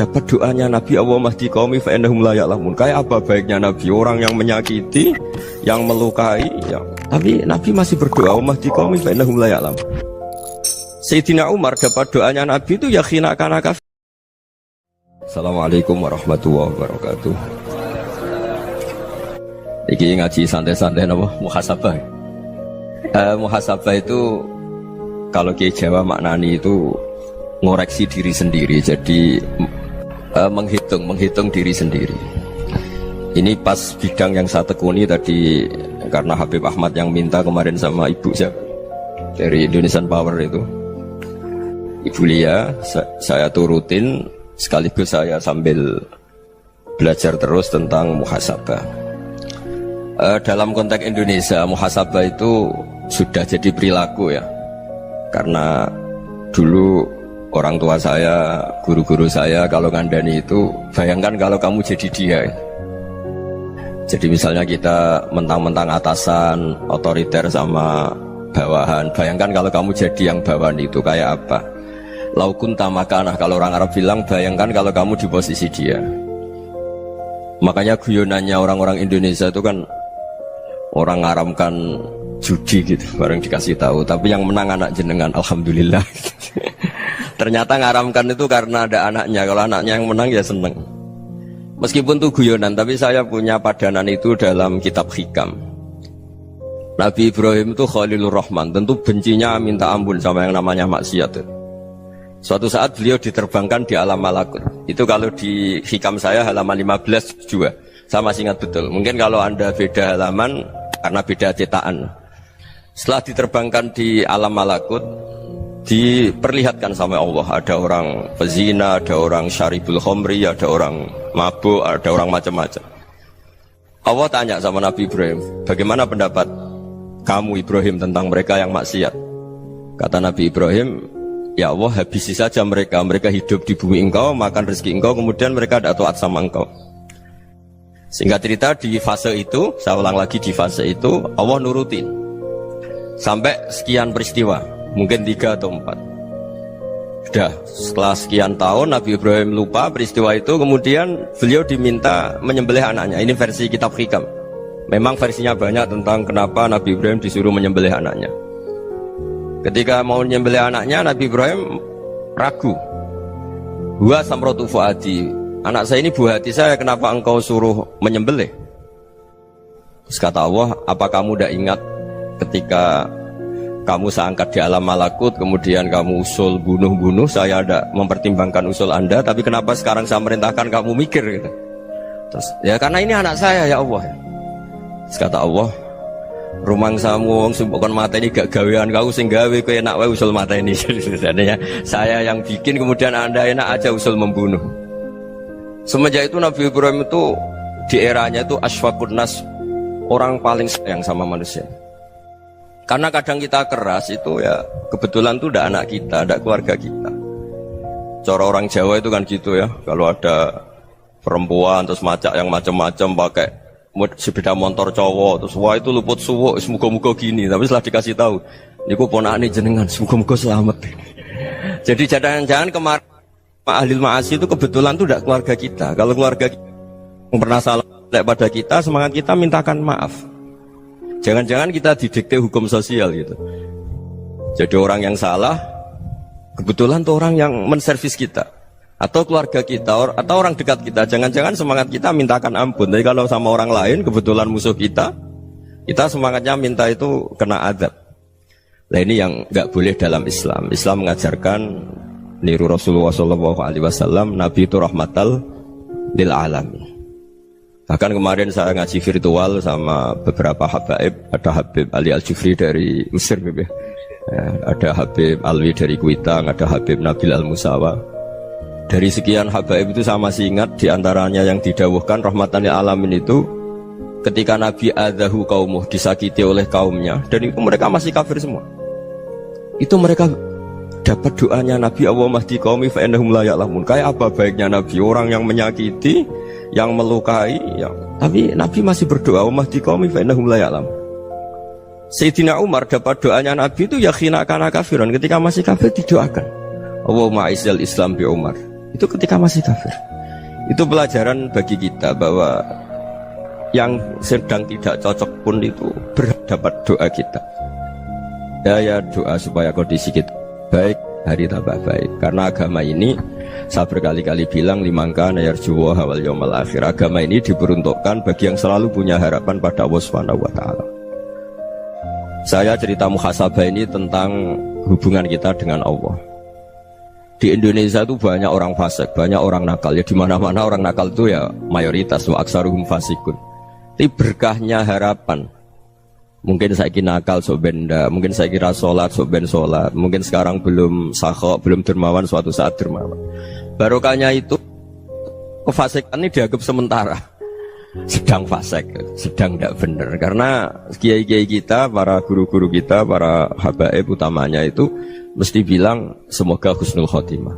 dapat doanya Nabi, Allah mahdi qaumi fa innahum la ya'lamun. Kayak apa baiknya Nabi, orang yang menyakiti, yang melukai, tapi Nabi masih berdoa, Allah mahdi qaumi fa innahum la ya'lamun. Sayyidina Umar dapat doanya Nabi itu yakhina kana kafir. Assalamualaikum warahmatullahi wabarakatuh. Iki ngaji santai-santai napa muhasabah. Muhasabah itu kalau Kiai Jawa maknani itu ngoreksi diri sendiri, jadi menghitung diri sendiri. Ini pas bidang yang saya tekuni tadi, karena Habib Ahmad yang minta kemarin sama ibu siapa dari Indonesian Power itu, Ibu Lia, saya turutin sekaligus saya sambil belajar terus tentang muhasabah. Dalam konteks Indonesia, muhasabah itu sudah jadi perilaku ya, karena dulu orang tua saya, guru-guru saya kalau ngandani itu, bayangkan kalau kamu jadi dia. Jadi misalnya kita mentang-mentang atasan, otoriter sama bawahan, bayangkan kalau kamu jadi yang bawahan itu kayak apa. Laukun tamakanah, kalau orang Arab bilang, bayangkan kalau kamu di posisi dia. Makanya guyonannya orang-orang Indonesia itu kan orang ngaramkan judi gitu, bareng dikasih tahu, tapi yang menang anak jenengan, alhamdulillah. Ternyata ngaramkan itu karena ada anaknya, kalau anaknya yang menang ya seneng. Meskipun itu guyonan, tapi saya punya padanan itu dalam kitab Hikam. Nabi Ibrahim itu Khalilur Rahman, tentu bencinya minta ampun sama yang namanya maksiat. Suatu saat beliau diterbangkan di alam malakut. Itu kalau di Hikam saya halaman 15 juga, saya masih ingat betul. Mungkin kalau Anda beda halaman karena beda cetakan. Setelah diterbangkan di alam malakut, diperlihatkan sama Allah, ada orang pezina, ada orang syaribul khomri, ada orang mabuk, ada orang macam-macam. Allah tanya sama Nabi Ibrahim, bagaimana pendapat kamu Ibrahim tentang mereka yang maksiat? Kata Nabi Ibrahim, ya Allah, habisi saja mereka, mereka hidup di bumi engkau, makan rezeki engkau, kemudian mereka tidak taat sama engkau. Singkat cerita, di fase itu, saya ulang lagi, di fase itu Allah nurutin sampai sekian peristiwa, mungkin 3 atau 4. Sudah, setelah sekian tahun Nabi Ibrahim lupa peristiwa itu, kemudian beliau diminta menyembelih anaknya. Ini versi kitab Hikam. Memang versinya banyak tentang kenapa Nabi Ibrahim disuruh menyembelih anaknya. Ketika mau menyembelih anaknya, Nabi Ibrahim ragu. Huwa samratu fuadi, anak saya ini buah hati saya, kenapa engkau suruh menyembelih? Terus kata Allah, apa kamu tidak ingat ketika kamu saya angkat di alam malakut, kemudian kamu usul bunuh-bunuh, saya tidak mempertimbangkan usul Anda, tapi kenapa sekarang saya merintahkan kamu mikir gitu? Terus, ya karena ini anak saya ya Allah. Terus kata Allah, rumang samu wong sumpukon mata ini gak gawean kau sing gawe kowe enak wae usul mata ini. Jadi saya yang bikin, kemudian Anda enak aja usul membunuh. Semenjak itu Nabi Ibrahim itu di eranya itu asfaqun nas, orang paling sayang sama manusia. Karena kadang kita keras itu ya kebetulan tuh udah anak kita, ada keluarga kita. Cara orang Jawa itu kan gitu ya, kalau ada perempuan terus macak yang macam-macam pakai sepeda motor cowok, terus wah itu luput suwuk, semoga-moga gini. Tapi setelah dikasih tahu, niku ponakane jenengan, semoga-moga selamat. Jadi jangan-jangan kemarin ahli ma'asi itu kebetulan tuh tidak keluarga kita. Kalau keluarga kita yang pernah salah pada kita, semangat kita mintakan maaf. Jangan-jangan kita didikte hukum sosial gitu. Jadi orang yang salah, kebetulan tuh orang yang menservis kita, atau keluarga kita, atau orang dekat kita. Jangan-jangan semangat kita mintakan ampun. Tapi kalau sama orang lain, kebetulan musuh kita semangatnya minta itu kena adab. Nah ini yang nggak boleh dalam Islam. Islam mengajarkan niru Rasulullah SAW, Nabi itu rahmatal lil alamin. Bahkan kemarin saya ngaji virtual sama beberapa habaib, ada Habib Ali Al-Jufri dari Mesir, ya. Ada Habib Alwi dari Kuitang, ada Habib Nabil Al-Musawa. Dari sekian habaib itu saya masih ingat diantaranya yang didawuhkan rahmatan lil alamin itu ketika Nabi adzahu qaumuh, disakiti oleh kaumnya, dan itu mereka masih kafir semua. Itu mereka dapat doanya Nabi, Allah mahdi qaumi fa innahum la ya'lamun. Kayak apa baiknya Nabi, orang yang menyakiti, yang melukai, tapi Nabi masih berdoa, Allah mahdi qaumi fa innahum la ya'lamun. Sayyidina Umar dapat doanya Nabi itu yakhina kana kafiran, ketika masih kafir didoakan, Allahumma aizzal Islam bi Umar. Itu ketika masih kafir. Itu pelajaran bagi kita bahwa yang sedang tidak cocok pun itu berdapat doa kita. Ya doa supaya kondisi kita baik, hari tambah baik. Karena agama ini, saya berkali-kali bilang, limangka nayarjuwa hawal yawmal akhir. Agama ini diperuntukkan bagi yang selalu punya harapan pada Allah Subhanahu wa Ta'ala. Saya cerita muhasabah ini tentang hubungan kita dengan Allah. Di Indonesia itu banyak orang fasik, banyak orang nakal. Ya di mana-mana orang nakal itu ya mayoritas, wa aksaruhum fasikun. Tapi berkahnya harapan. Mungkin saya kira nakal sok benda, mungkin saya kira sholat sok ben sholat, mungkin sekarang belum sakho, belum dermawan, suatu saat dermawan. Barokahnya itu kefasikan ini dianggap sementara, sedang fasik, sedang tidak benar. Karena kiai-kiai kita, para guru-guru kita, para habaib utamanya itu mesti bilang semoga husnul khotimah.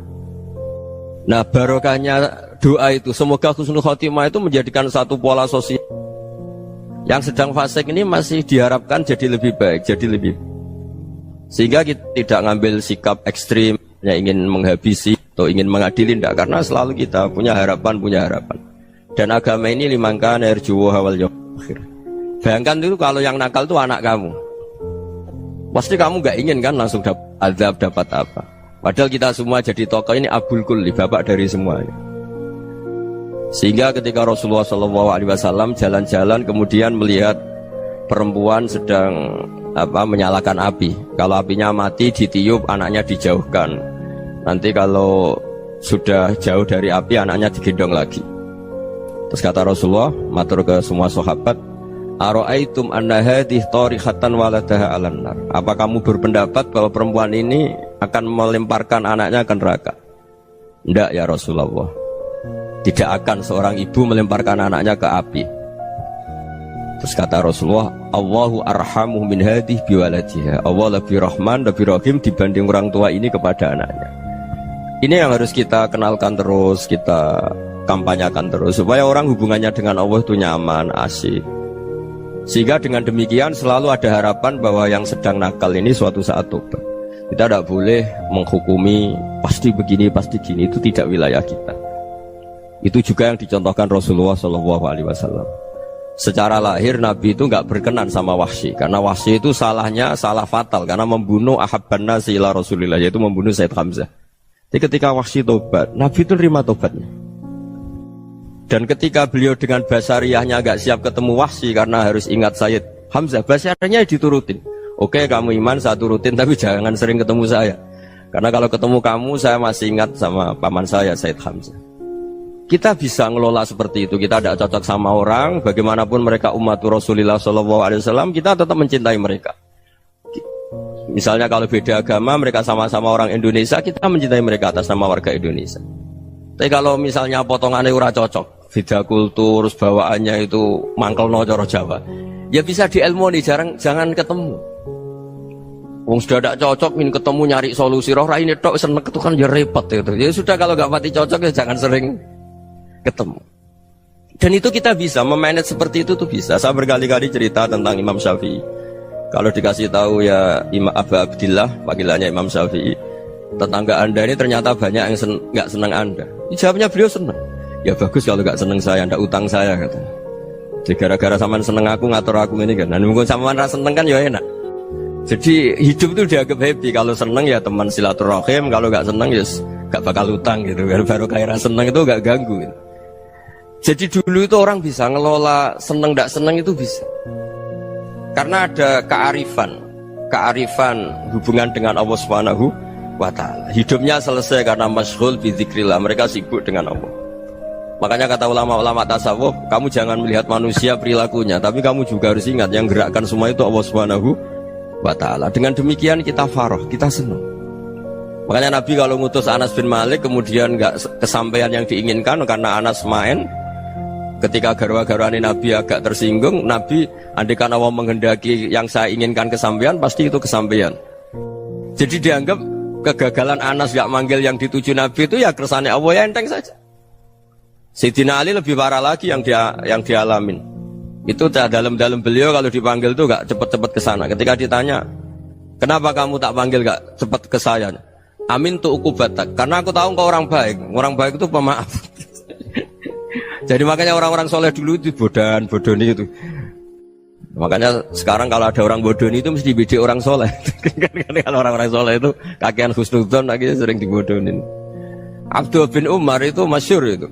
Nah barokahnya doa itu semoga husnul khotimah itu menjadikan satu pola sosial. Yang sedang fasik ini masih diharapkan jadi lebih baik, jadi lebih. Sehingga kita tidak ngambil sikap ekstrim, yang ingin menghabisi atau ingin mengadili, tidak. Karena selalu kita punya harapan. Dan agama ini limangka nerjuwo hawal yawmal akhir. Bayangkan dulu kalau yang nakal itu anak kamu. Pasti kamu gak ingin kan langsung dapat azab, dapat apa. Padahal kita semua jadi tokoh ini abul kulli, bapak dari semuanya. Sehingga ketika Rasulullah SAW jalan-jalan kemudian melihat perempuan sedang menyalakan api. Kalau apinya mati ditiup, anaknya dijauhkan. Nanti kalau sudah jauh dari api, anaknya digendong lagi. Terus kata Rasulullah, matur ke semua sahabat, Aro'aitum anna hadih tarihatan waladaha alan nar. Apa kamu berpendapat bahwa perempuan ini akan melemparkan anaknya ke neraka? Tidak ya Rasulullah. Tidak akan seorang ibu melemparkan anaknya ke api. Terus kata Rasulullah, Allahu arhamu min hadih biwaladiha. Allah lebih rahman, lebih rahim dibanding orang tua ini kepada anaknya. Ini yang harus kita kenalkan terus, kita kampanyakan terus, supaya orang hubungannya dengan Allah itu nyaman, asik. Sehingga dengan demikian selalu ada harapan bahwa yang sedang nakal ini suatu saat tobat. Kita tidak boleh menghukumi pasti begini, pasti gini, itu tidak wilayah kita. Itu juga yang dicontohkan Rasulullah SAW. Secara lahir Nabi itu nggak berkenan sama Wahsy, karena Wahsy itu salahnya salah fatal karena membunuh ahabban nasi ila Rasulillah, yaitu membunuh Sayyid Hamzah. Jadi ketika Wahsy tobat, Nabi itu terima tobatnya. Dan ketika beliau dengan basariyahnya nggak siap ketemu Wahsy karena harus ingat Sayyid Hamzah, basariyahnya diturutin. Oke, kamu iman saya turutin, tapi jangan sering ketemu saya. Karena kalau ketemu kamu saya masih ingat sama paman saya Sayyid Hamzah. Kita bisa ngelola seperti itu. Kita tidak cocok sama orang, bagaimanapun mereka umat Rasulullah SAW, kita tetap mencintai mereka. Misalnya kalau beda agama, mereka sama-sama orang Indonesia, kita mencintai mereka atas nama warga Indonesia. Tapi kalau misalnya potongannya ora cocok, beda kultur, bawaannya itu mangkelno cara Jawa, ya bisa diilmoni, jangan ketemu. Wong sudah tidak cocok, ingin ketemu nyari solusi. Roh ini tok seneng itu kan ya repot itu. Ya sudah kalau nggak pati cocok ya jangan sering ketemu. Dan itu kita bisa memanage seperti itu tuh bisa. Saya berkali-kali cerita tentang Imam Syafi'i. Kalau dikasih tahu ya Imam Abu Abdillah, panggilannya Imam Syafi'i, tetangga anda ini ternyata banyak yang nggak senang anda. Jawabnya beliau senang. Ya bagus kalau nggak senang saya, ndak utang saya kata. Jadi gara-gara saman seneng aku ngatur aku ini kan. Dan mungkin saman rasa seneng kan ya enak. Jadi hidup itu dianggap happy. Kalau seneng ya teman silaturahim, kalau nggak seneng ya nggak bakal utang gitu. Baru kayak seneng itu nggak ganggu. Gitu. Jadi dulu itu orang bisa ngelola seneng tidak seneng itu bisa. Karena ada kearifan hubungan dengan Allah Subhanahu wa Ta'ala. Hidupnya selesai karena masyghul bi dzikrillah, mereka sibuk dengan Allah. Makanya kata ulama-ulama tasawuf, kamu jangan melihat manusia perilakunya, tapi kamu juga harus ingat yang gerakkan semua itu Allah Subhanahu wa Ta'ala. Dengan demikian kita farah, kita senang. Makanya Nabi kalau ngutus Anas bin Malik kemudian nggak kesampaian yang diinginkan karena Anas main. Ketika garwa-garwani Nabi agak tersinggung, Nabi andaikan Allah menghendaki yang saya inginkan kesampaian, pasti itu kesampaian. Jadi dianggap kegagalan Anas gak manggil yang dituju Nabi itu ya kersane Allah, ya enteng saja. Sayyidina Ali lebih parah lagi yang dialamin. Itu dalam beliau kalau dipanggil itu gak cepat-cepat ke sana. Ketika ditanya, kenapa kamu tak panggil gak cepat ke saya? Amin tu ukubatak. Karena aku tahu engkau orang baik. Orang baik itu pemaaf. Jadi makanya orang-orang soleh dulu itu bodoni itu. Makanya sekarang kalau ada orang bodoni itu mesti beda orang soleh. Kalau orang-orang soleh itu kakean husnudzon lagi sering dibodonin. Abdul bin Umar itu masyhur itu.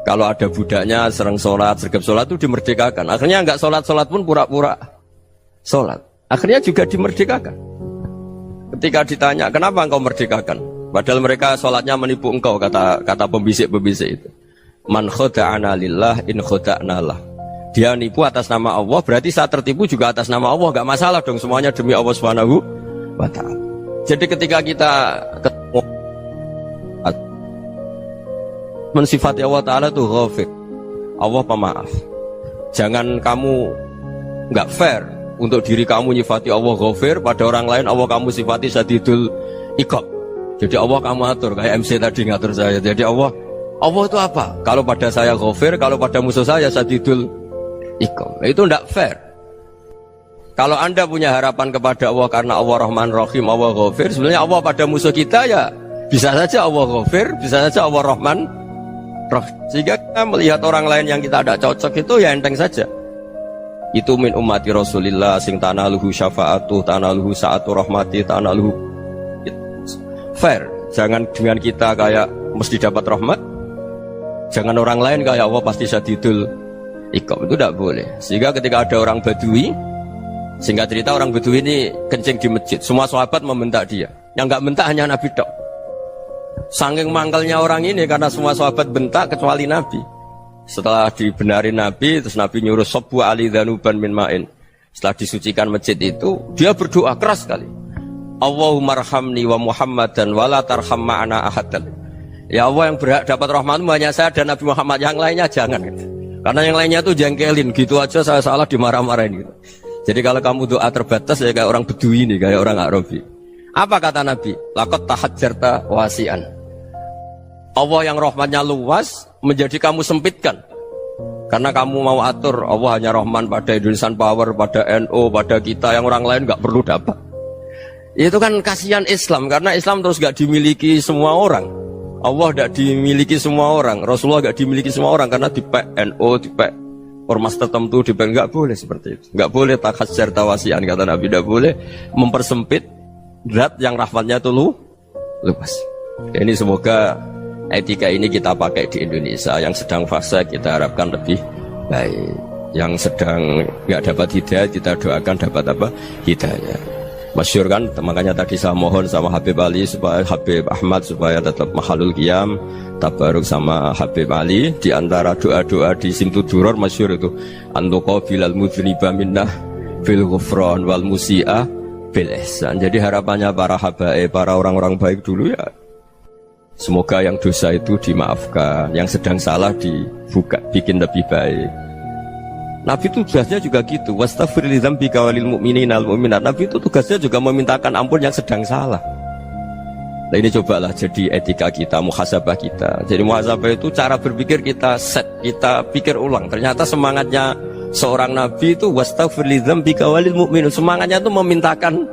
Kalau ada budaknya sering sholat, sergap sholat itu dimerdekakan. Akhirnya enggak sholat pun pura-pura sholat. Akhirnya juga dimerdekakan. Ketika ditanya, kenapa engkau merdekakan? Padahal mereka sholatnya menipu engkau, kata pembisik-pembisik itu. Man khoda'ana lillah in khoda'na lah. Dia nipu atas nama Allah, berarti saat tertipu juga atas nama Allah. Gak masalah dong, semuanya demi Allah Subhanahu wa ta'ala. Jadi ketika kita ketemu mensifati Allah Ta'ala itu ghafir, Allah pemaaf. Jangan kamu gak fair untuk diri kamu nyifati Allah ghafir, pada orang lain Allah kamu sifati syadidul iqab. Jadi Allah kamu atur, kayak MC tadi ngatur saya. Jadi Allah itu apa? Kalau pada saya ghafir, kalau pada musuh saya syadidul iqab. Itu tidak fair. Kalau Anda punya harapan kepada Allah karena Allah Rahman Rahim, Allah ghafir, sebenarnya Allah pada musuh kita ya bisa saja Allah ghafir, bisa saja Allah Rahman Rahim. Sehingga kita melihat orang lain yang kita tidak cocok itu ya enteng saja. Itu min ummati Rasulillah sing tanaluhu syafa'atuh, tanaluhu sa'atu rahmati, tanaluhu fair. Jangan dengan kita kayak mesti dapat rahmat. Jangan orang lain kayak Allah pasti syadidul iqab. Itu tidak boleh. Sehingga ketika ada orang Badui, singkat cerita orang Badui ini kencing di masjid, semua sahabat membentak dia. Yang enggak bentak hanya Nabi tok. Saking mangkalnya orang ini karena semua sahabat bentak kecuali Nabi. Setelah dibenarin Nabi, terus Nabi nyuruh Sobu Ali Dhanuban min ma'in. Setelah disucikan masjid itu, dia berdoa keras sekali. Allahumma arhamni wa Muhammadan wa la tarham ma'ana ahadan. Ya Allah, yang berhak dapat rahmatmu hanya saya dan Nabi Muhammad, yang lainnya jangan gitu. Karena yang lainnya itu jengkelin, gitu aja saya salah dimarah-marahin gitu. Jadi kalau kamu doa terbatas ya kayak orang Bedui ini, kayak orang Arabi. Apa kata Nabi? Laqad tahajjarta wasi'an. Allah yang rahmatnya luas menjadi kamu sempitkan karena kamu mau atur Allah hanya Rahman pada Indonesian Power, pada NU, pada kita yang orang lain nggak perlu dapat. Itu kan kasihan Islam karena Islam terus nggak dimiliki semua orang. Allah nggak dimiliki semua orang, Rasulullah nggak dimiliki semua orang karena dipek NU, dipek ormas tertentu, dipek nggak boleh seperti itu. Nggak boleh takhasyar tawasian kata Nabi, nggak boleh mempersempit zat yang rahmatnya itu luas. Ini semoga etika ini kita pakai di Indonesia. Yang sedang fase kita harapkan lebih baik. Yang sedang nggak dapat hidayah kita doakan dapat apa? Hidayah. Masyhur kan, makanya tadi saya mohon sama Habib Ali supaya Habib Ahmad supaya tetap mahalul qiyam, tabaruk sama Habib Ali. Di antara doa-doa di Simtuduror masyhur itu antuqa bilal mudhniba minnah bil ghufran wal musi'ah bil ihsan. Jadi harapannya para habaib, para orang-orang baik dulu ya, semoga yang dosa itu dimaafkan, yang sedang salah dibuka, bikin lebih baik. Nabi itu tugasnya juga gitu. Wastaghfir li dzambika walil mu'minina wal mu'minat. Nabi itu tugasnya juga memintakan ampun yang sedang salah. Nah ini cobalah jadi etika kita, muhasabah kita. Jadi muhasabah itu cara berpikir kita set, kita pikir ulang. Ternyata semangatnya seorang Nabi itu wastaghfir li dzambika walil mu'minun. Semangatnya itu memintakan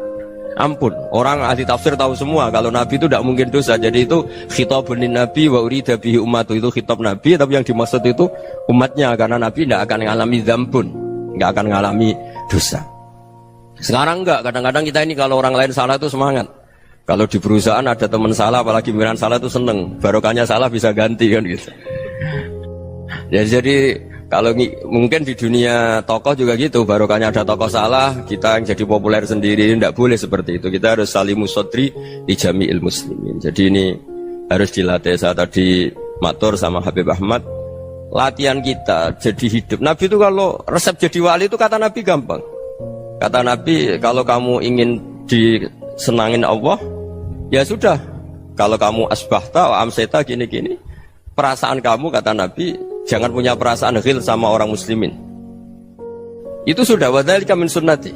ampun. Orang ahli tafsir tahu semua kalau Nabi itu tidak mungkin dosa. Jadi itu khitabun Nabi wa urida bihi ummatu, itu khitab Nabi, tapi yang dimaksud itu umatnya karena Nabi tidak akan mengalami dzambun, tidak akan mengalami dosa. Sekarang enggak, kadang-kadang kita ini kalau orang lain salah itu semangat. Kalau di perusahaan ada teman salah, apalagi pimpinan salah itu seneng. Barokahnya salah bisa ganti kan gitu. Ya, jadi kalau mungkin di dunia tokoh juga gitu, barokahnya ada tokoh salah, kita yang jadi populer sendiri, tidak boleh seperti itu. Kita harus salimus sodri di jami'il muslimin. Jadi ini harus dilatih. Saya tadi matur sama Habib Ahmad, latihan kita jadi hidup. Nabi itu kalau resep jadi wali itu kata Nabi gampang. Kata Nabi, kalau kamu ingin disenangin Allah, ya sudah. Kalau kamu asbahta wa amseta gini-gini, perasaan kamu kata Nabi, jangan punya perasaan ghil sama orang muslimin. Itu sudah wadzalika min sunnati.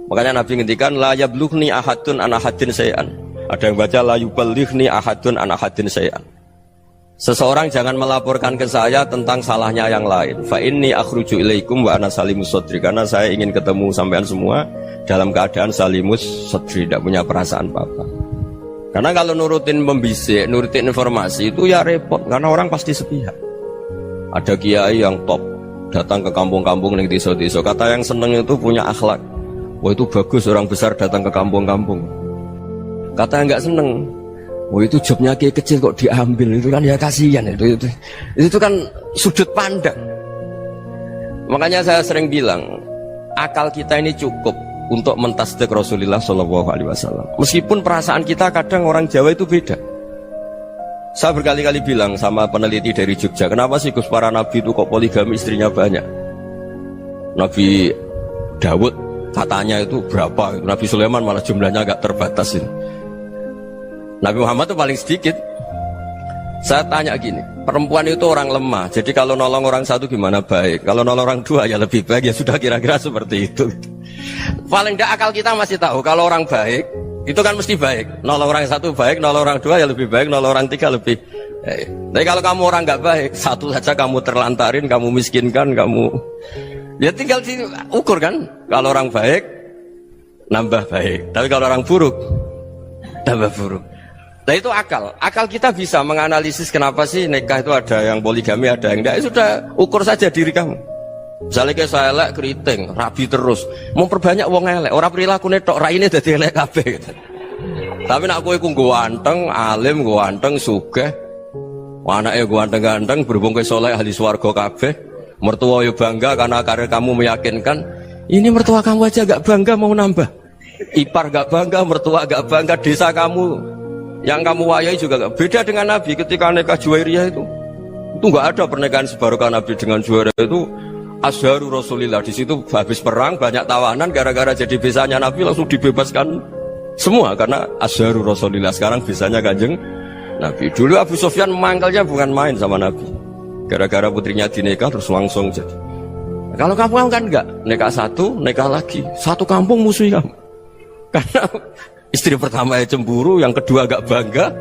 Makanya Nabi ngendikan la yablughni ahadun an ahadin syai'an. Ada yang baca la yuballighni ahadun an ahadin syai'an. Seseorang jangan melaporkan ke saya tentang salahnya yang lain. Fa inni akhruju ilaikum wa ana salimus sadri. Karena saya ingin ketemu sampean semua dalam keadaan salimus sadri, tidak punya perasaan apa-apa. Karena kalau nurutin pembisik, nurutin informasi itu ya repot, karena orang pasti sepihak. Ada kiai yang top, datang ke kampung-kampung ning desa-desa, kata yang seneng itu punya akhlak. Wah itu bagus orang besar datang ke kampung-kampung. Kata yang nggak seneng, wah itu jobnya kiai kecil kok diambil, itu kan ya kasihan itu kan sudut pandang. Makanya saya sering bilang, akal kita ini cukup untuk mentasdik Rasulullah Shallallahu Alaihi Wasallam. Meskipun perasaan kita kadang orang Jawa itu beda. Saya berkali-kali bilang sama peneliti dari Jogja, kenapa sih Gus para nabi itu kok poligami istrinya banyak? Nabi Dawud katanya itu berapa? Nabi Sulaiman malah jumlahnya agak terbatas ini. Nabi Muhammad itu paling sedikit. Saya tanya gini, perempuan itu orang lemah, jadi kalau nolong orang satu gimana baik, kalau nolong orang dua ya lebih baik, ya sudah kira-kira seperti itu. Paling tidak akal kita masih tahu kalau orang baik itu kan mesti baik, nolong orang satu baik, nolong orang dua ya lebih baik, nolong orang tiga lebih baik. Tapi kalau kamu orang nggak baik, satu saja kamu terlantarin, kamu miskinkan, kamu ya tinggal diukur kan. Kalau orang baik nambah baik, tapi kalau orang buruk tambah buruk. Nah itu akal. Akal kita bisa menganalisis kenapa sih nikah itu ada yang poligami, ada yang enggak. Sudah ukur saja diri kamu. Misalnya kayak saya elek keriting, rabi terus, mau perbanyak wong elek, orang perilaku netok raine dadi elek kabeh gitu. Tapi nak kowe ku ganteng, alim, ganteng, sugih, anake ganteng-ganteng, berhubung kowe saleh ahli swarga kabeh, mertua yo bangga karena karir kamu meyakinkan. Ini mertua kamu aja gak bangga mau nambah. Ipar gak bangga, mertua gak bangga, desa kamu yang kamu wayai juga gak beda dengan Nabi ketika nikah Juwairiyah itu gak ada pernikahan sebarokah Nabi dengan Juwairiyah itu Azharu Rasulillah. Di situ habis perang banyak tawanan, gara-gara jadi besanya Nabi langsung dibebaskan semua karena Azharu Rasulillah. Sekarang besanya Kanjeng Nabi. Dulu Abu Sufyan mangkalnya bukan main sama Nabi, gara-gara putrinya dinikah terus langsung jadi. Kalau kamu kan enggak, nikah satu, nikah lagi, satu kampung musuhi kamu karena istri pertama ya cemburu, yang kedua agak bangga.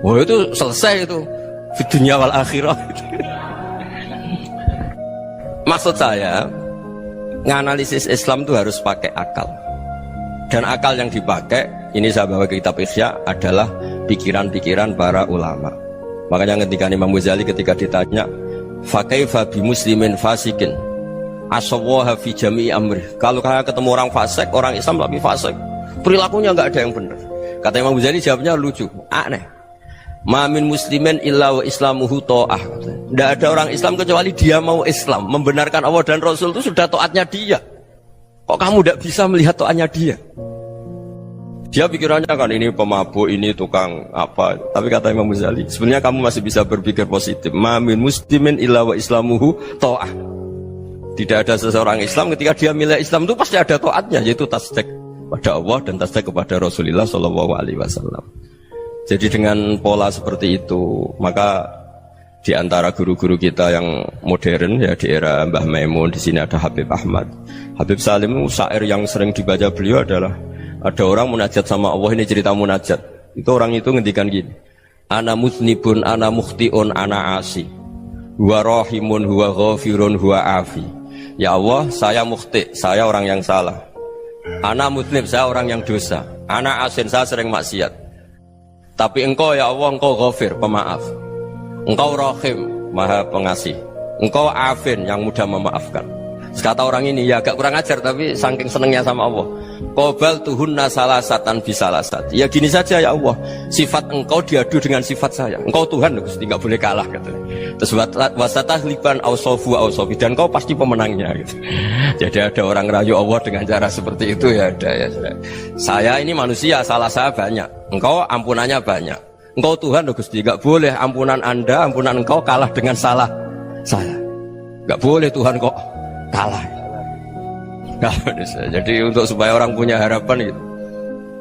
Wah itu selesai itu di dunia wal akhirah. Maksud saya, nganalisis Islam itu harus pakai akal. Dan akal yang dipakai, ini saya bawa ke kitab Ihya, adalah pikiran-pikiran para ulama. Makanya ketika Imam Ghazali ketika ditanya, fakaifa bi muslimin fasikin asawwaha fi jami'i amri. Kalau kalian ketemu orang fasik, orang Islam tapi fasik, perilakunya nggak ada yang benar. Kata Imam Ghazali jawabnya lucu, aneh. Ma min muslimin illa wa islamuhu ta'ah. Tidak ada orang Islam kecuali dia mau Islam, membenarkan Allah dan Rasul itu sudah taatnya dia. Kok kamu tidak bisa melihat taatnya dia? Dia pikirannya kan ini pemabuk, ini tukang apa. Tapi kata Imam Ghazali, sebenarnya kamu masih bisa berpikir positif. Ma min muslimin illa wa islamuhu ta'ah. Tidak ada seseorang Islam ketika dia milih Islam itu pasti ada taatnya, yaitu tasdik pada Allah dan tasdik kepada Rasulullah Shallallahu Alaihi Wasallam. Jadi dengan pola seperti itu, maka di antara guru-guru kita yang modern ya di era Mbah Maimun, di sini ada Habib Ahmad, Habib Salim, syair yang sering dibaca beliau adalah ada orang munajat sama Allah. Ini cerita munajat. Itu orang itu ngendikan gini, ana muznibun, ana mukhtiun, ana asi, huwa rahimun, huwa ghafirun, huwa afi. Ya Allah, saya mukhti, saya orang yang salah. Ana muznib, saya orang yang dosa. Ana asin, saya sering maksiat. Tapi engkau ya Allah, engkau ghafir, pemaaf. Engkau rahim, maha pengasih. Engkau afin, yang mudah memaafkan. Kata orang ini ya agak kurang ajar, tapi saking senengnya sama Allah. Qobal tuhunna salasatan bisalasat. Ya gini saja ya Allah, sifat engkau diadu dengan sifat saya. Engkau Tuhan, Gusti, enggak boleh kalah katanya. Terus wasatahliban ausofu ausofi, dan engkau pasti pemenangnya gitu. Jadi ada orang rayu Allah dengan cara seperti itu ya ada ya. Saya ini manusia, salah saya banyak. Engkau ampunannya banyak. Engkau Tuhan, Gusti, enggak boleh ampunan Anda, ampunan engkau kalah dengan salah saya. Enggak boleh Tuhan kok kalah. Jadi untuk supaya orang punya harapan gitu.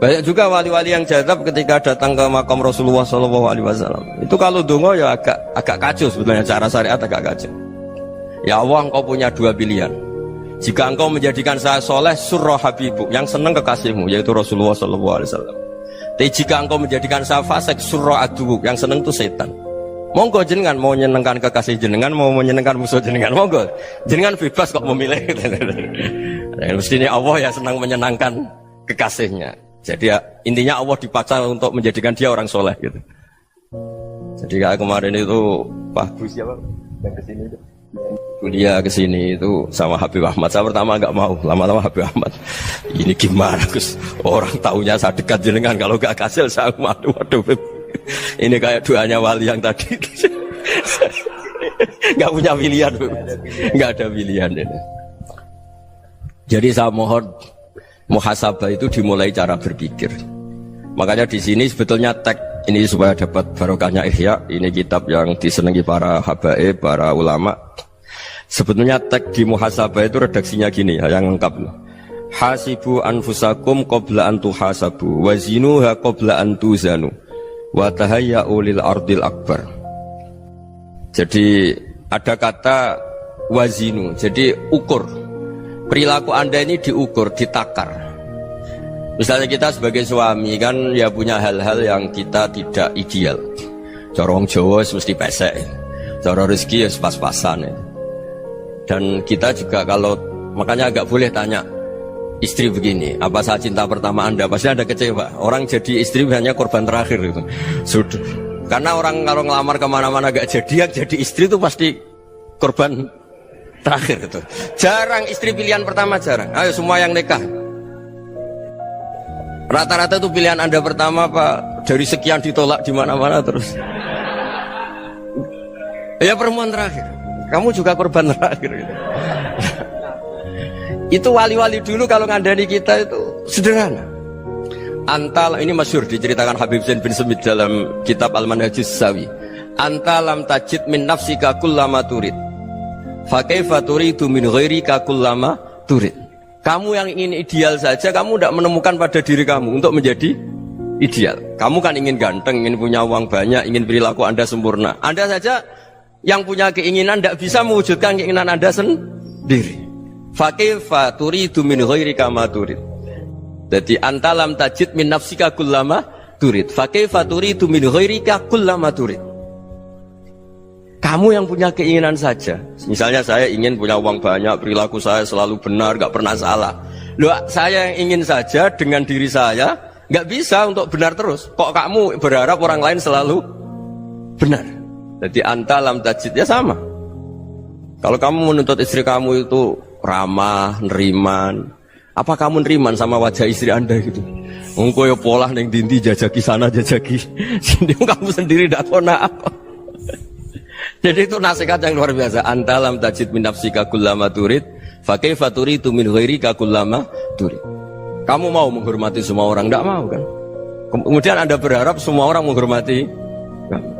Banyak juga wali-wali yang jadab ketika datang ke makam Rasulullah SAW. Itu kalau dongo ya agak kacau sebenarnya, cara syariat agak kacau. Ya Allah, engkau punya dua pilihan. Jika engkau menjadikan saya soleh, surah habibuk, yang senang kekasihmu, yaitu Rasulullah SAW. Tapi jika engkau menjadikan saya fasik, surah adubuk, yang senang itu setan. Monggo jenengan mau menyenangkan kekasih jenengan, mau menyenangkan musuh jenengan, monggo jenengan bebas kok memilih. Mestinya Allah ya senang menyenangkan kekasihnya. Jadi ya, intinya Allah dipaksa untuk menjadikan dia orang soleh gitu. Jadi kayak kemarin itu Pak Gus siapa yang kesini itu kuliah kesini itu sama Habib Ahmad. Saya pertama nggak mau, lama-lama Habib Ahmad ini gimana Gus, orang taunya saya dekat jenengan, kalau nggak kasil saya waduh ini kayak doanya wali yang tadi. Nggak punya pilihan, nggak ada pilihan ini. Jadi saya mohon muhasabah itu dimulai cara berpikir. Makanya di sini sebetulnya teks ini supaya dapat barokahnya Ihya. Ini kitab yang disenangi para habaib, para ulama. Sebetulnya teks di muhasabah itu redaksinya gini ya, yang lengkap. Hasibu anfusakum qabla an tuhasabu wa zinuha qabla an tuzanu wa tahayya'u lil ardil akbar. Jadi ada kata wazinu, jadi ukur. Perilaku Anda ini diukur, ditakar. Misalnya kita sebagai suami kan ya punya hal-hal yang kita tidak ideal. Corong Jawa mesti pesek, cara rezeki ya pas-pasan ya. Dan kita juga kalau makanya agak boleh tanya istri begini, apa saat cinta pertama Anda? Pasti Anda kecewa. Orang jadi istri hanya korban terakhir itu. Sudah. Karena orang kalau ngelamar kemana-mana gak jadi, yang jadi istri itu pasti korban terakhir itu. Jarang istri pilihan pertama, jarang. Ayo semua yang nikah. Rata-rata itu pilihan Anda pertama Pak, dari sekian ditolak di mana-mana terus. Ya perempuan terakhir. Kamu juga korban terakhir gitu. Itu wali-wali dulu kalau ngandani kita itu sederhana. Antal ini masyhur diceritakan Habib Zain bin Semit dalam kitab Al-Manhajus Sawi. Antalam tajid min nafsika kullama turid. Fa kaifa turidu min ghairika kullama turid. Kamu yang ingin ideal saja, kamu tidak menemukan pada diri kamu untuk menjadi ideal. Kamu kan ingin ganteng, ingin punya uang banyak, ingin perilaku Anda sempurna. Anda saja yang punya keinginan tidak bisa mewujudkan keinginan Anda sendiri. Fa kaifa turidu min ghairika ma turid. Jadi antalam tajid min nafsika kullama turid. Fa kaifa turidu min ghairika kullama turid. Kamu yang punya keinginan saja. Misalnya saya ingin punya uang banyak, perilaku saya selalu benar, gak pernah salah. Loh, saya yang ingin saja dengan diri saya gak bisa untuk benar terus. Kok kamu berharap orang lain selalu benar? Jadi antalam tajid ya sama. Kalau kamu menuntut istri kamu itu ramah, neriman, apa kamu neriman sama wajah istri Anda gitu? Engkau ya pola neng dinti jajaki sana jajaki sini, kamu sendiri tidak kona apa. Jadi itu nasihat yang luar biasa. Antalam tajid min nafsika kullama turid, fa kaifa turidu min ghairika kullama turid. Kamu mau menghormati semua orang? Tidak mau kan? Kemudian Anda berharap semua orang menghormati kamu.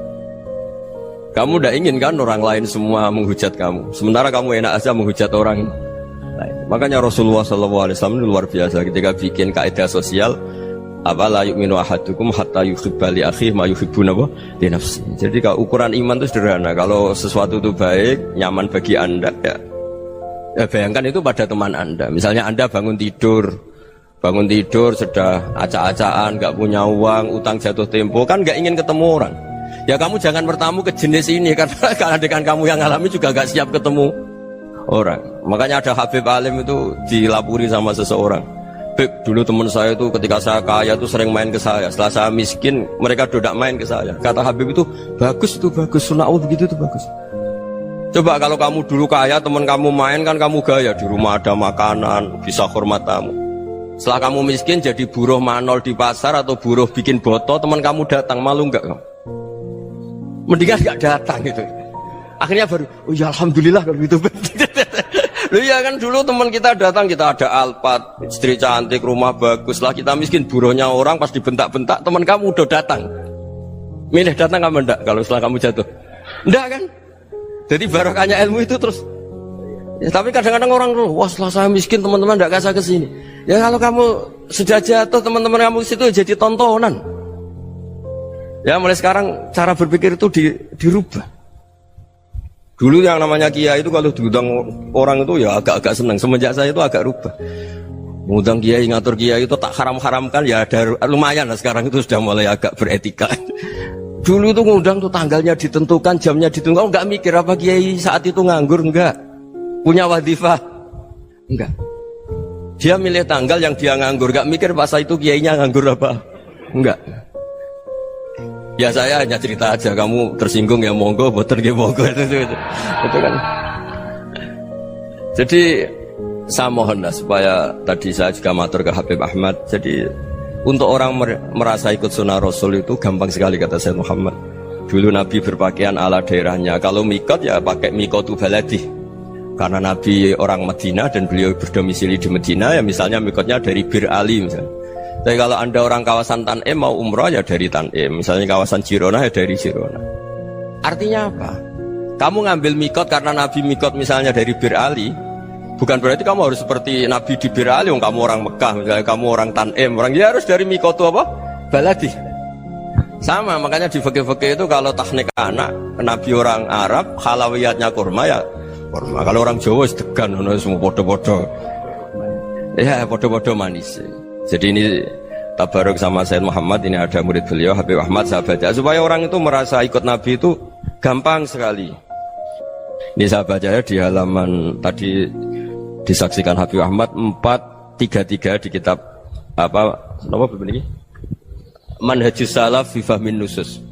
Kamu tidak ingin kan orang lain semua menghujat kamu. Sementara kamu enak aja menghujat orang lain. Makanya Rasulullah SAW luar biasa ketika bikin kaidah sosial. Apa la yu'minu ahadukum hatta yuhibba li akhihi ma yuhibbu li nafsi. Jadi kalau ukuran iman itu sederhana. Kalau sesuatu itu baik, nyaman bagi Anda ya bayangkan itu pada teman Anda. Misalnya Anda bangun tidur sudah acak-acakan, gak punya uang, utang jatuh tempo, kan gak ingin ketemu orang. Ya kamu jangan bertamu ke jenis ini, karena dengan kamu yang alami juga gak siap ketemu orang. Makanya ada Habib Alim itu dilapuri sama seseorang. Habib, dulu teman saya itu ketika saya kaya itu sering main ke saya. Setelah saya miskin, mereka tidak main ke saya. Kata Habib itu bagus, sunnah Allah begitu itu bagus. Coba kalau kamu dulu kaya, teman kamu main kan kamu gaya, di rumah ada makanan, bisa hormat tamu. Setelah kamu miskin jadi buruh manol di pasar atau buruh bikin boto, teman kamu datang, malu enggak kamu? Mendingan enggak datang gitu. Akhirnya baru, oh ya alhamdulillah kalau gitu. Loh ya kan dulu teman kita datang, kita ada Alphard, istri cantik, rumah bagus lah, kita miskin, buruhnya orang pas dibentak-bentak, teman kamu udah datang. Milih datang kamu enggak kalau setelah kamu jatuh? Enggak kan? Jadi barokahnya ilmu itu terus. Ya, tapi kadang-kadang orang tuh, wah setelah saya miskin teman-teman enggak kasih ke sini. Ya kalau kamu sudah jatuh, teman-teman kamu situ jadi tontonan. Ya mulai sekarang cara berpikir itu dirubah. Dulu yang namanya kiai itu kalau diundang orang itu ya agak-agak senang. Semenjak saya itu agak rubah. Mengundang kiai, ngatur kiai itu tak haram-haramkan ya ada lumayan lah, sekarang itu sudah mulai agak beretika. Dulu itu ngundang tuh tanggalnya ditentukan, jamnya ditentukan. Enggak mikir apa kiai saat itu nganggur, enggak. Punya wadifah, enggak. Dia milih tanggal yang dia nganggur, gak mikir pas itu kiainya nganggur apa. Enggak. Ya saya hanya cerita aja, kamu tersinggung ya monggo, boten nggih monggo itu kan. Jadi saya mohon lah supaya tadi saya juga matur ke Habib Ahmad. Jadi untuk orang merasa ikut sunnah Rasul itu gampang sekali kata Sayyid Muhammad. Dulu Nabi berpakaian ala daerahnya. Kalau mikot ya pakai mikotu baladi. Karena Nabi orang Madinah dan beliau berdomisili di Madinah, ya misalnya mikotnya dari Bir Ali misalnya. Tapi kalau Anda orang kawasan Tanim mau umrah ya dari Tanim. Misalnya kawasan Jirona ya dari Jirona. Artinya apa? Kamu ngambil mikot karena Nabi mikot misalnya dari Bir Ali, bukan berarti kamu harus seperti Nabi di Bir Ali. Kamu orang Mekah, misalnya kamu orang Tanim, orang ya harus dari mikotu apa? Baladi. Sama, makanya di fikih-fikih itu kalau tahnik anak, Nabi orang Arab, halawiyatnya kurma ya kurma. Kalau orang Jawa sedegan, semua podo-podo. Ya, podo-podo manis. Jadi ini tabaruk sama Sayyid Muhammad, ini ada murid beliau, Habib Ahmad, saya baca. Supaya orang itu merasa ikut Nabi itu gampang sekali. Ini saya baca ya di halaman, tadi disaksikan Habib Ahmad 433 di kitab, apa begini? Manhajus Salaf fi Fahmin Nusus.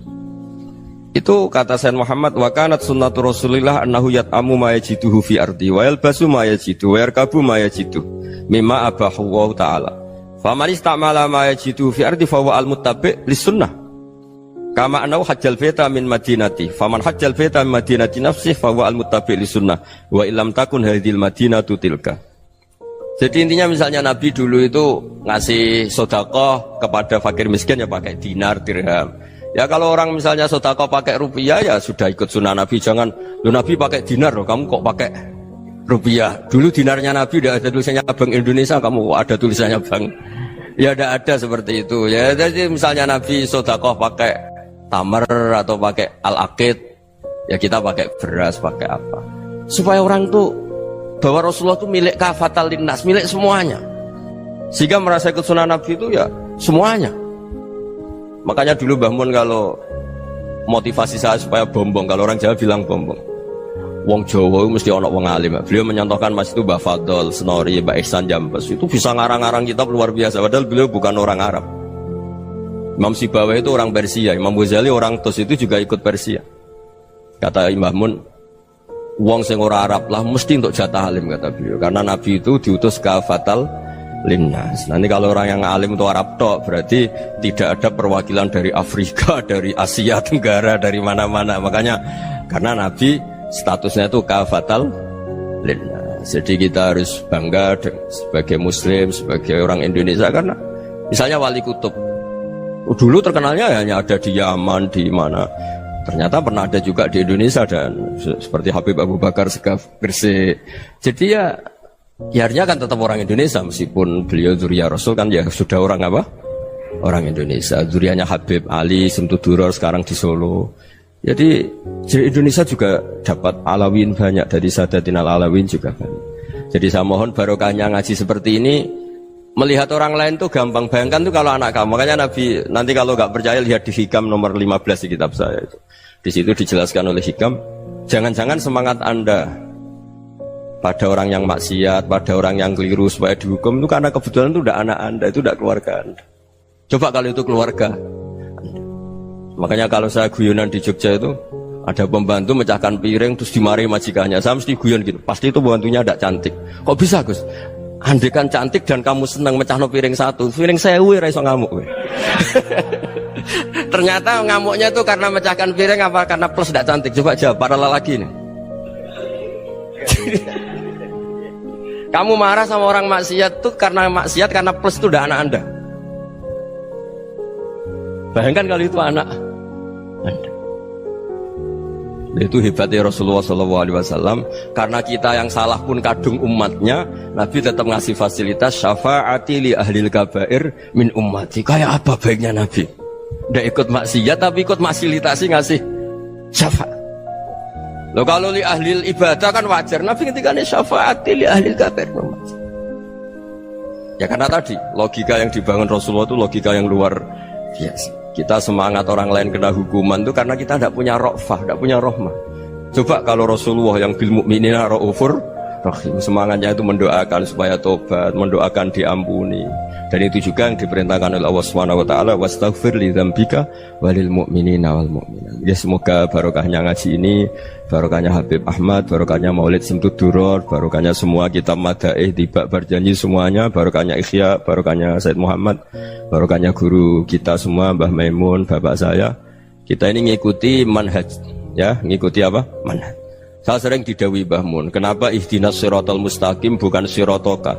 Itu kata Sayyid Muhammad, wa kanat sunnatu Rasulillah annahu yat'amu ma yajiduhu fi ardi wa yalbasu ma yajidu wa yarkabu ma yajidu mimma abahu wa ta'ala. Faman istamala ma yajiduhu fi ardi fa huwa al-muttabi' lis-sunnah. Kama annahu hajjal baita min madinati. Faman hajjal baita min madinati nafsihi fa huwa al-muttabi' lis-sunnah wa illam takun hadhil madinatu tilka. Jadi intinya misalnya Nabi dulu itu ngasih sedekah kepada fakir miskin ya pakai dinar, dirham. Ya kalau orang misalnya sedekah pakai rupiah ya sudah ikut sunnah Nabi. Jangan, lu Nabi pakai dinar loh, kamu kok pakai rupiah. Dulu dinarnya Nabi udah ada tulisannya Bank Indonesia, kamu ada tulisannya Bank. Ya tidak ada seperti itu. Ya jadi misalnya Nabi sedekah pakai tamar atau pakai al-aqid, ya kita pakai beras, pakai apa. Supaya orang tuh bahwa Rasulullah itu milik kafatal linnas, milik semuanya. Sehingga merasa ikut sunnah Nabi itu ya semuanya. Makanya dulu Mbah Mun kalau motivasi saya supaya bombong, kalau orang Jawa bilang bombong. Wong Jawa mesti ono wong alim. Beliau menyontohkan Mas itu Mbah Fadol, Senori, Mbah Ihsan Jambes. Itu bisa ngarang-ngarang kitab luar biasa. Padahal beliau bukan orang Arab. Imam Sibawayh itu orang Persia. Imam Ghazali orang Tus itu juga ikut Persia. Kata Mbah Mun, wong sing ora Arab lah mesti untuk jatah alim kata beliau. Karena Nabi itu diutus kafatal linnas. Nanti kalau orang yang alim itu Arab tok, berarti tidak ada perwakilan dari Afrika, dari Asia Tenggara, dari mana-mana. Makanya karena Nabi statusnya itu kafatal linnas. Jadi kita harus bangga sebagai Muslim, sebagai orang Indonesia. Karena misalnya Wali Kutub dulu terkenalnya hanya ada di Yaman, di mana. Ternyata pernah ada juga di Indonesia dan seperti Habib Abu Bakar Segaf Gresik. Jadi ya akhirnya kan tetap orang Indonesia meskipun beliau zuriyah Rasul kan ya sudah orang apa? Orang Indonesia. Zuriyahnya Habib Ali Simtuduror sekarang di Solo. Jadi Indonesia juga dapat alawin banyak, dari Sadatin al-Alawin juga banyak. Jadi saya mohon barokahnya ngaji seperti ini. Melihat orang lain tuh gampang, bayangkan tuh kalau anak kamu. Makanya Nabi, nanti kalau nggak percaya lihat di Hikam nomor 15 di kitab saya itu. Di situ dijelaskan oleh Hikam, jangan-jangan semangat Anda pada orang yang maksiat, pada orang yang keliru supaya dihukum itu karena kebetulan itu udah anak Anda, itu udah keluarga Anda. Coba kalau itu keluarga Anda. Makanya kalau saya guyonan di Jogja itu ada pembantu mecahkan piring terus dimarahi majikannya, saya mesti guyon gitu, pasti itu pembantunya tidak cantik. Kok bisa Gus? Andekan cantik dan kamu senang mecahno piring satu, piring sewu ra iso ngamuk. Ternyata ngamuknya itu karena mecahkan piring apa karena plus tidak cantik? Coba jawab para lelaki nih. Kamu marah sama orang maksiat tuh karena maksiat, karena plus itu udah anak Anda. Bayangkan kalau itu anak Anda. Itu hebatnya Rasulullah SAW. Karena kita yang salah pun kadung umatnya, Nabi tetap ngasih fasilitas syafaati li ahlil kabair min ummati. Kayak apa baiknya Nabi? Udah ikut maksiat tapi ikut fasilitasi ngasih syafaat. Loh kalau li ahlil ibadah kan wajar. Nabi ketika ini syafaati li ahlil kabair min ummati. Ya karena tadi logika yang dibangun Rasulullah itu logika yang luar biasa. Kita semangat orang lain kena hukuman itu karena kita tidak punya ra'fah, tidak punya rahmah. Coba kalau Rasulullah yang bil mukminina raufur Rahim. Semangatnya itu mendoakan supaya tobat, mendoakan diampuni. Dan itu juga yang diperintahkan oleh Allah Subhanahu wa taala, wastaghfir li dzambika walil mu'minina wal mu'minat. Ya semoga barokahnya ngaji ini, barokahnya Habib Ahmad, barokahnya Maulid Simtud Duror, barokahnya semua kitab madaih tiba berjanji semuanya, barokahnya Ikhya, barokahnya Said Muhammad, barokahnya guru kita semua Mbah Maimun, bapak saya. Kita ini ngikuti manhaj, ya, ngikuti apa? Manhaj. Saya sering didhawuhi Mbah Mun, kenapa ihdinas siratal mustaqim bukan siratoka?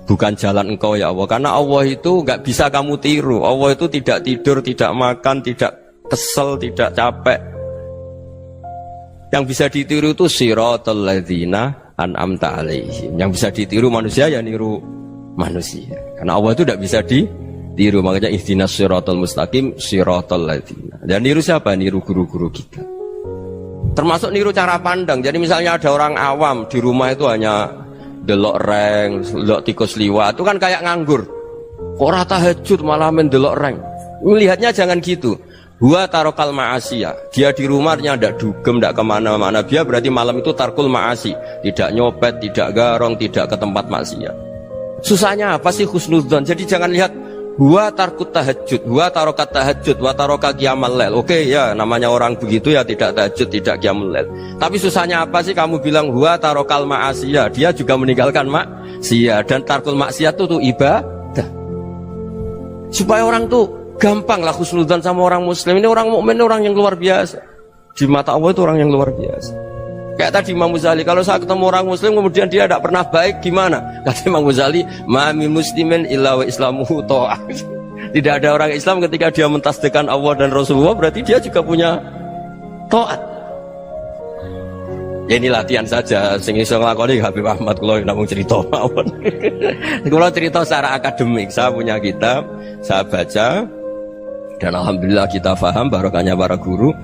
Bukan jalan engkau ya Allah, karena Allah itu nggak bisa kamu tiru. Allah itu tidak tidur, tidak makan, tidak kesel, tidak capek. Yang bisa ditiru itu siratal ladzina an'amta alaihim. Yang bisa ditiru manusia ya niru manusia. Karena Allah itu tidak bisa ditiru, makanya ihdinas siratal mustaqim siratal ladzina. Dan niru siapa? Niru guru-guru kita. Termasuk niru cara pandang. Jadi misalnya ada orang awam di rumah itu hanya delok reng, delok tikus liwat, itu kan kayak nganggur. Kok ora tahajud malah mendelok reng. Melihatnya jangan gitu. Huwa tarokal ma'asiyah. Dia di rumahnya ndak dugem, ndak kemana-mana. Dia berarti malam itu tarkul ma'asi. Tidak nyopet, tidak garong, tidak ke tempat maksiat. Susahnya apa sih husnudzon? Jadi jangan lihat huwa tarkut tahajud, huwa tarokat tahajud, wa taroka qiyamal lail. Oke ya, namanya orang begitu ya tidak tahajud, tidak qiyamul lail. Tapi susahnya apa sih kamu bilang huwa tarokal ma'asiyah? Dia juga meninggalkan maksiat, dan tarkul maksiat itu tuh ibadah. Supaya orang tuh gampang lah husnudzon sama orang muslim. Ini orang mukmin, orang yang luar biasa. Di mata Allah itu orang yang luar biasa. Kayak tadi Imam Ghazali, kalau saya ketemu orang muslim kemudian dia tidak pernah baik, gimana? Kata Imam Ghazali, ma min muslimin illa wa islamuhu ta'ah. Tidak ada orang Islam ketika dia mentasdihkan Allah dan Rasulullah, berarti dia juga punya taat. Ya ini latihan saja, sing iso nglakoni Habib Ahmad kula namung cerita mawon. Kula cerita secara akademik, saya punya kitab, saya baca, dan alhamdulillah kita paham barokahnya para guru,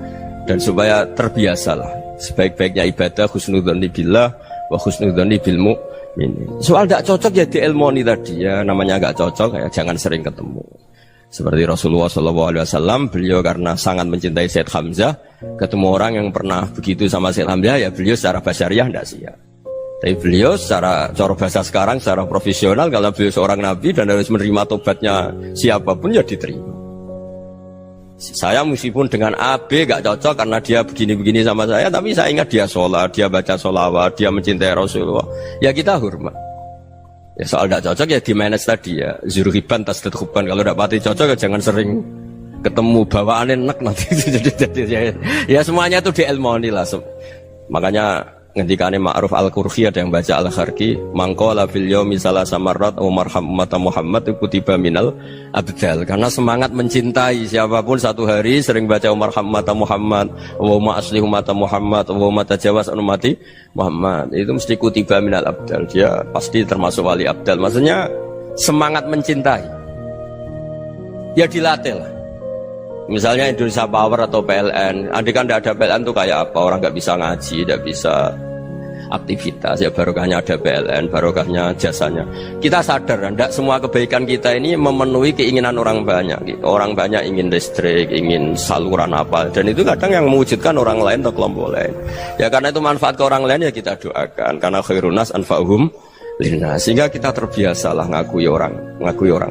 dan supaya terbiasalah. Sebaik-baiknya ibadah husnudzon billah wa husnudzon bil mu'min. Soal tidak cocok ya diilmoni tadi ya, namanya agak cocok ya jangan sering ketemu. Seperti Rasulullah SAW, beliau karena sangat mencintai Said Hamzah, ketemu orang yang pernah begitu sama Said Hamzah ya beliau secara basyariah tidak siap. Tapi beliau secara cara bahasa sekarang, secara profesional, kalau beliau seorang nabi dan harus menerima tobatnya siapapun ya diterima. Saya meskipun dengan AB gak cocok karena dia begini-begini sama saya, tapi saya ingat dia sholat, dia baca sholawat, dia mencintai Rasulullah, ya kita hormat. Ya soal gak cocok ya di manage tadi ya, zurhiban tasdad huban. Kalau gak pati cocok ya jangan sering ketemu, bawaannya enak nanti. Ya semuanya itu diilmoni lah. Makanya ngendikane Ma'ruf Al-Qurhi ada yang baca Al-Kharki, mangqala fil yaumi salasa marrat wa marham ummata Muhammad kutiba minal abdal. Karena semangat mencintai siapapun satu hari sering baca marham ummata Muhammad, wa ma aslih ummata Muhammad, wa ma tajawaz an ummati Muhammad, itu mesti kutiba minal abdal. Dia pasti termasuk wali abdal. Maksudnya semangat mencintai ya dilatih lah. Misalnya Indonesia Power atau PLN, andai kan tidak ada PLN itu kayak apa? Orang nggak bisa ngaji, tidak bisa aktivitas. Ya barokahnya ada PLN, barokahnya jasanya. Kita sadar, tidak semua kebaikan kita ini memenuhi keinginan orang banyak. Gitu. Orang banyak ingin listrik, ingin saluran apa, dan itu kadang yang mewujudkan orang lain atau kelompok lain. Ya karena itu manfaat ke orang lain ya kita doakan. Karena khairunas anfa'uhum linnas, sehingga kita terbiasalah ngakui orang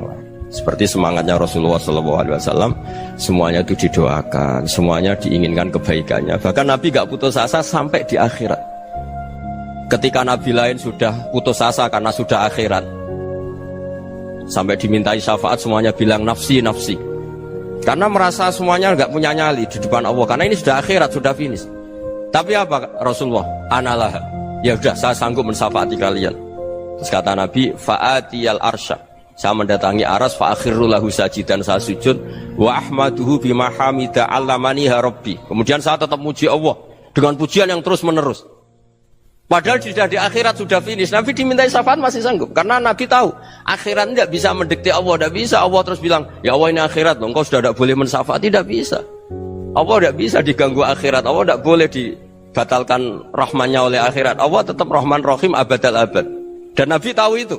lain. Seperti semangatnya Rasulullah SAW, semuanya itu didoakan, semuanya diinginkan kebaikannya. Bahkan Nabi gak putus asa sampai di akhirat. Ketika Nabi lain sudah putus asa karena sudah akhirat, sampai dimintai syafaat semuanya bilang nafsi, nafsi. Karena merasa semuanya gak punya nyali di depan Allah, karena ini sudah akhirat, sudah finish. Tapi apa Rasulullah? Analah, ya udah saya sanggup mensyafaati kalian. Terus kata Nabi, fa'atiyal arsya, saya mendatangi aras, fa'akhirru lahu sajidan, saya sujud, wa ahmaduhu bima hamida allamaniha rabbi. Kemudian saya tetap muji Allah dengan pujian yang terus menerus. Padahal sudah di akhirat, sudah finish. Nabi dimintai syafaat masih sanggup, karena Nabi tahu akhirat tidak bisa mendikte Allah, tidak bisa. Allah terus bilang, ya Allah ini akhirat loh, engkau sudah tidak boleh mensyafaat, tidak bisa. Allah tidak bisa diganggu akhirat, Allah tidak boleh dibatalkan rahmannya oleh akhirat. Allah tetap Rahman Rahim abadal abad, dan Nabi tahu itu.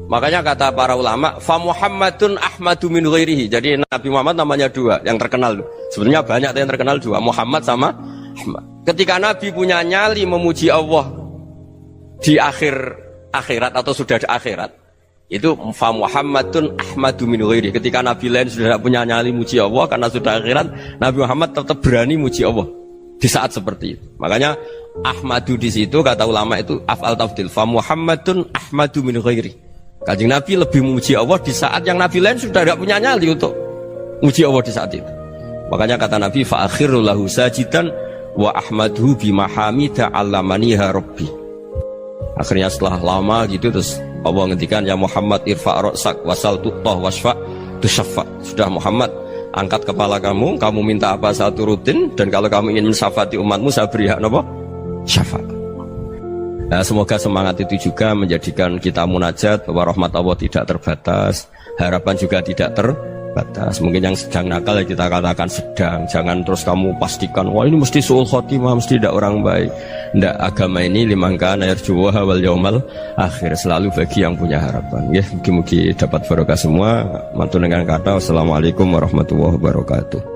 Makanya kata para ulama, fa Muhammadun ahmadu min ghairihi. Jadi Nabi Muhammad namanya dua yang terkenal. Sebenarnya banyak yang terkenal dua, Muhammad sama Ahmad. Ketika Nabi punya nyali memuji Allah di akhir akhirat atau sudah di akhirat itu fa Muhammadun ahmadu min ghairi. Ketika nabi lain sudah tidak punya nyali muji Allah karena sudah akhirat, Nabi Muhammad tetap berani muji Allah di saat seperti itu. Makanya ahmadu di situ kata ulama itu af'al tafdil, fa Muhammadun ahmadu min ghairi. Kanjeng Nabi lebih memuji Allah di saat yang nabi lain sudah tidak punya nyali untuk muji Allah di saat itu. Makanya kata Nabi fa akhiru lahu sajidan wa ahmaduhu bimahamida allamaniha rabbi. Akhirnya setelah lama gitu terus Allah ngendikan ya Muhammad irfa' ra'sak wasal tu'tah wasfa' tusyaffa. Sudah Muhammad, angkat kepala kamu minta apa saya turutin, dan kalau kamu ingin mensyafaati umatmu saya beri hak apa? Syafaat. Nah, semoga semangat itu juga menjadikan kita munajat bahwa rahmat Allah tidak terbatas, harapan juga tidak terbatas. Mungkin yang sedang nakal ya kita katakan sedang, jangan terus kamu pastikan wah ini mesti su'ul khotimah, mesti tidak orang baik. Ndak, agama ini liman kana yarjuha wal yaumal akhir, selalu bagi yang punya harapan. Ya, mugi-mugi dapat barokah semua. Mantul dengan kata wassalamualaikum warahmatullahi wabarakatuh.